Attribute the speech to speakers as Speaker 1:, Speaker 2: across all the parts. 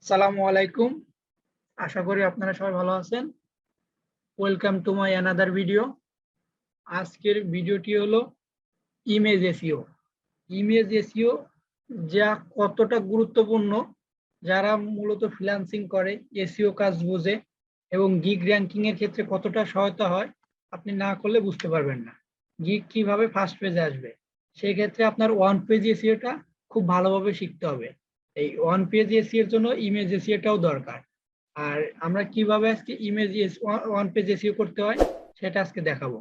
Speaker 1: আসসালামু আলাইকুম। আশা করি আপনারা সবাই ভালো আছেন। Welcome to my another video. আজকের ভিডিওটি হলো ইমেজ এসইও। ইমেজ এসইও যা কতটা গুরুত্বপূর্ণ, যারা মূলত ফ্রিল্যান্সিং করে, এসইও কাজ বোঝে এবং গিগ র্যাঙ্কিং এর ক্ষেত্রে কতটা সহায়তা হয়, আপনি না করলে বুঝতে পারবেন না। গিগ কিভাবে ফার্স্ট পেজে আসবে, সেই ক্ষেত্রে আপনার ওয়ান পেজ এসইওটা খুব ভালোভাবে শিখতে হবে। এই ওয়ান পেজ এসইও এর জন্য ইমেজ এসইওটাও দরকার। আর আমরা কিভাবে আজকে ইমেজ ওয়ান পেজ এসইও করতে হয় সেটা আজকে দেখাবো।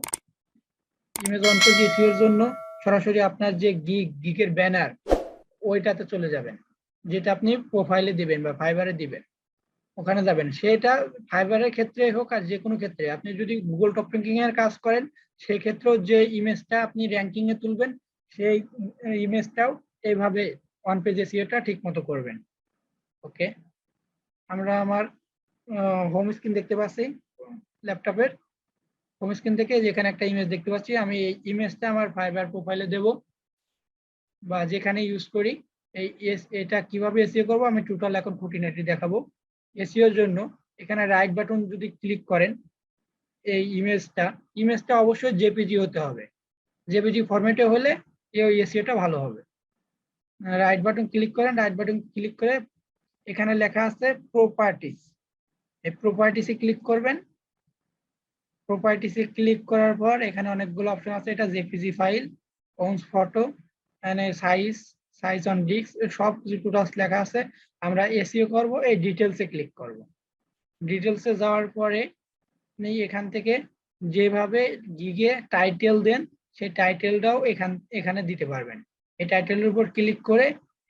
Speaker 1: ইমেজ ওয়ান পেজ এসইও এর জন্য সরাসরি আপনার যে গিগের ব্যানার ওইটাতে চলে যাবেন, যেটা আপনি প্রোফাইলে দিবেন বা ফাইবারে দিবেন, ওখানে যাবেন। সেটা ফাইবারের ক্ষেত্রে হোক আর যে কোনো ক্ষেত্রে, আপনি যদি গুগল টপ র্যাঙ্কিং এর কাজ করেন সেই ক্ষেত্রেও যে ইমেজটা আপনি র্যাঙ্কিং এ তুলবেন সেই ইমেজটাও এইভাবে ওয়ান পেজ এসইওটা ঠিক মতো করবেন। ওকে, আমরা আমার হোম স্ক্রিন দেখতে পাচ্ছি, ল্যাপটপের হোম স্ক্রিন থেকে যেখানে একটা ইমেজ দেখতে পাচ্ছি, আমি এই ইমেজটা আমার ফাইবার প্রোফাইলে দেব বা যেখানে ইউজ করি। এটা কিভাবে এসইও করব আমি টোটাল এখন খুঁটিনাটি দেখাবো। এসইওর জন্য এখানে রাইট বাটন যদি ক্লিক করেন, এই ইমেজটা অবশ্যই জেপিজি হতে হবে। জেপিজি ফরম্যাটে হলে এই এসইওটা ভালো হবে। রাইট বাটন ক্লিক করেন, রাইট বাটন ক্লিক করে এখানে লেখা আছে প্রপার্টিস, এই প্রপার্টিসে ক্লিক করবেন। প্রপার্টিসে ক্লিক করার পর এখানে অনেকগুলো অপশন আছে। এটা জেপিজি ফাইল, ওনস ফটো, এখানে সাইজ অন ডিস্ক, সব কিছু টোটাল লেখা আছে। আমরা এসইও করব, এই ডিটেলসে ক্লিক করব। ডিটেলসে যাওয়ার পরে আপনি এখান থেকে যেভাবে গিগে টাইটেল দেন সেই টাইটেলটাও এখানে দিতে পারবেন। এই টাইটেলের উপর ক্লিক করে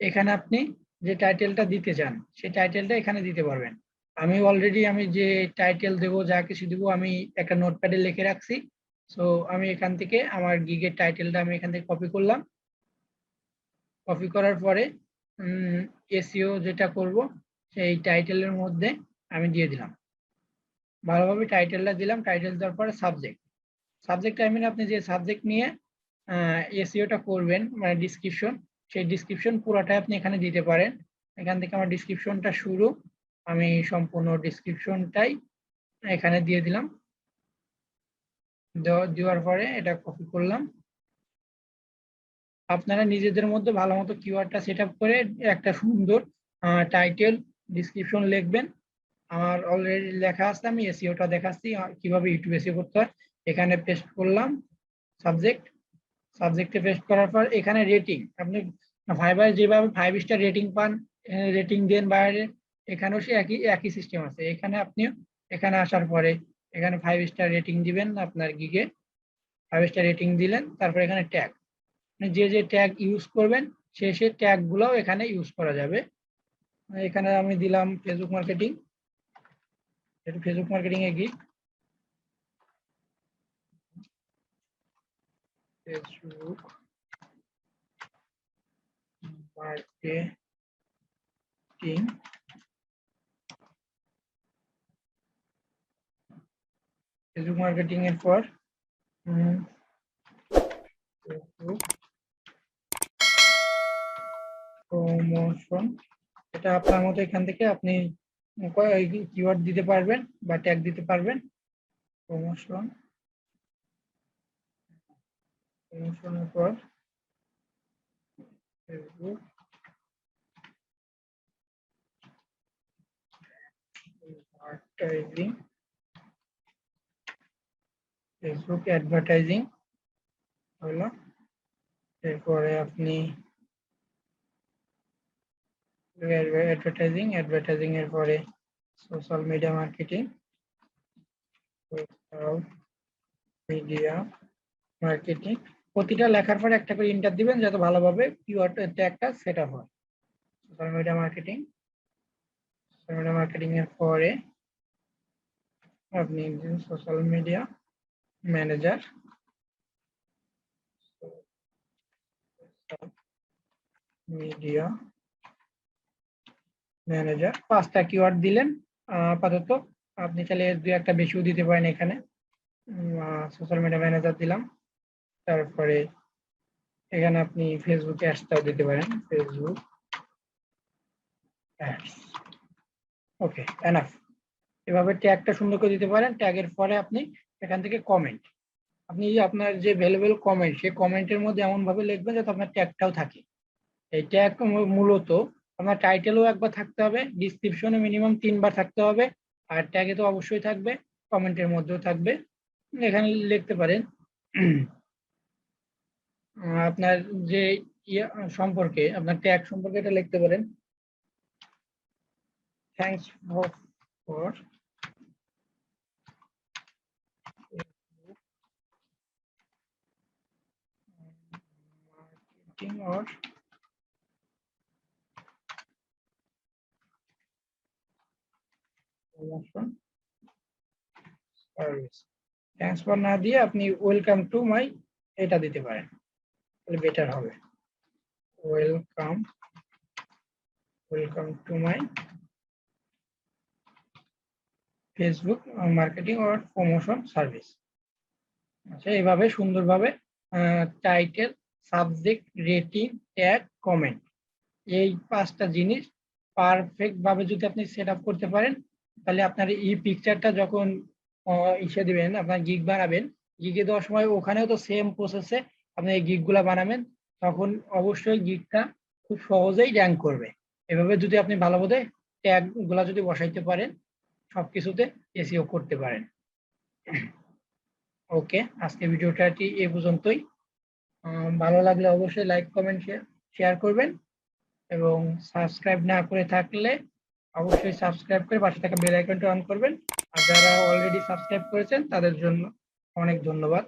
Speaker 1: এখানে আপনি যে টাইটেলটা দিতে চান সেই টাইটেলটা এখানে দিতে পারবেন। আমি যে টাইটেল দেবো, যা কিছু দেবো, আমি একটা নোটপ্যাডে লিখে রাখছি। সো আমি এখান থেকে আমার গিগের টাইটেলটা আমি এখান থেকে কপি করলাম। কপি করার পরে এসইও যেটা করব সেই টাইটেলের মধ্যে আমি দিয়ে দিলাম। ভালোভাবে টাইটেলটা দিলাম। টাইটেল দেওয়ার পরে সাবজেক্ট আই মিন আপনি যে সাবজেক্ট নিয়ে এসইওটা করবেন, মানে ডিসক্রিপশন, সেই ডিসক্রিপশন পুরোটাই আপনি এখানে দিতে পারেন। এখান থেকে আমার ডিসক্রিপশনটা শুরু, আমি সম্পূর্ণ ডিসক্রিপশনটাই এখানে দিয়ে দিলাম। দেওয়ার পরে এটা কপি করলাম। আপনারা নিজেদের মধ্যে ভালো মতো কিওয়ার্ডটা সেট আপ করে একটা সুন্দর টাইটেল ডিসক্রিপশন লিখবেন। আমার অলরেডি লেখা আছে, আমি এসইওটা দেখাচ্ছি কিভাবে ইউটিউব এসইও করতে হয়। এখানে পেস্ট করলাম সাবজেক্টে পেস্ট করার পর এখানে রেটিং, আপনি ফাইবারে যেভাবে 5 স্টার রেটিং পান, রেটিং দেন বাইরে, এখানেও সে একই সিস্টেম আছে। এখানে আসার পরে এখানে 5 স্টার রেটিং দিবেন। আপনার গিগে 5 স্টার রেটিং দিলেন, তারপর এখানে ট্যাগ, যে ট্যাগ ইউজ করবেন সে ট্যাগ গুলাও এখানে ইউজ করা যাবে। এখানে আমি দিলাম ফেসবুক মার্কেটিং, ফেসবুক মার্কেটিং এ গিয়ে ফেসবুক মার্কেটিং, ফেসবুক মার্কেটিং এর পর ফেসবুক প্রমোশন, এটা আপনার মতো এখান থেকে আপনি কিওয়ার্ড দিতে পারবেন বা ট্যাগ দিতে পারবেন। প্রমোশনের পর ফেসবুক অ্যাডভার্টাইজিং হলো। এরপরে আপনি অ্যাডভার্টাইজিং এর পরে সোশ্যাল মিডিয়া মার্কেটিং, প্রতিটা লেখার পরে একটা করে ইন্টার দিবেন যাতে ভালোভাবে কিওয়ার্ড ট্যাগটা সেট আপ হয়। সোশ্যাল মিডিয়া মার্কেটিং এর পরে আপনি সোশ্যাল মিডিয়া ম্যানেজার, পাঁচটা কিওয়ার্ড দিলেন আপাতত। আপনি চাইলে দুই একটা বেশিও দিতে পারেন। এখানে সোশ্যাল মিডিয়া ম্যানেজার দিলাম। তারপরে এখানে আপনি ফেসবুক অ্যাডসটাও দিতে পারেন, ফেসবুক অ্যাডস। ওকে, এনাফ। এভাবে ট্যাগটা সুন্দর করে দিতে পারেন। ট্যাগের পরে আপনি এখান থেকে কমেন্ট, আপনি আপনার যে ভ্যালুয়েবল কমেন্ট, সেই কমেন্টের মধ্যে এমন ভাবে লিখবেন যাতে আপনার ট্যাগটাও থাকে। এই ট্যাগ মূলত আপনার টাইটেলও একবার থাকতে হবে, ডিসক্রিপশনে মিনিমাম 3 বার থাকতে হবে, আর ট্যাগে তো অবশ্যই থাকবে, কমেন্টের মধ্যেও থাকবে। এখানে লিখতে পারেন আপনার যে ইয়ে সম্পর্কে, আপনার ট্যাগ সম্পর্কে এটা লিখতে পারেন, thanks for marketing or promotion service। Thanks for না দিয়ে আপনি ওয়েলকাম টু মাই এটা দিতে পারেন, তাহলে বেটার হবে। Welcome to my Facebook marketing or promotion service. আচ্ছা, এইভাবে সুন্দরভাবে title, subject, rating, tag, comment, এই 5টা জিনিস পারফেক্ট ভাবে যদি আপনি সেট আপ করতে পারেন, তাহলে আপনার এই পিকচারটা যখন ইসে দিবেন, আপনার গিগ বানাবেন, গিগে দেওয়ার সময় ওখানেও তো সেম প্রসেসে আপনি এই গিগ গুলা বানাবেন, তখন অবশ্যই গিগটা খুব সহজেই র্যাঙ্ক করবে। এভাবে যদি আপনি ভালোভাবে ট্যাগ গুলা যদি বসাইতে পারেন, সবকিছুতে এসইও করতে পারেন। ওকে, আজকে ভিডিওটা এই পর্যন্তই। ভালো লাগলে অবশ্যই লাইক, কমেন্ট, শেয়ার করবেন, এবং সাবস্ক্রাইব না করে থাকলে অবশ্যই সাবস্ক্রাইব করে পাশে থাকা বেল আইকনটা অন করবেন। আর যারা অলরেডি সাবস্ক্রাইব করেছেন তাদের জন্য অনেক ধন্যবাদ।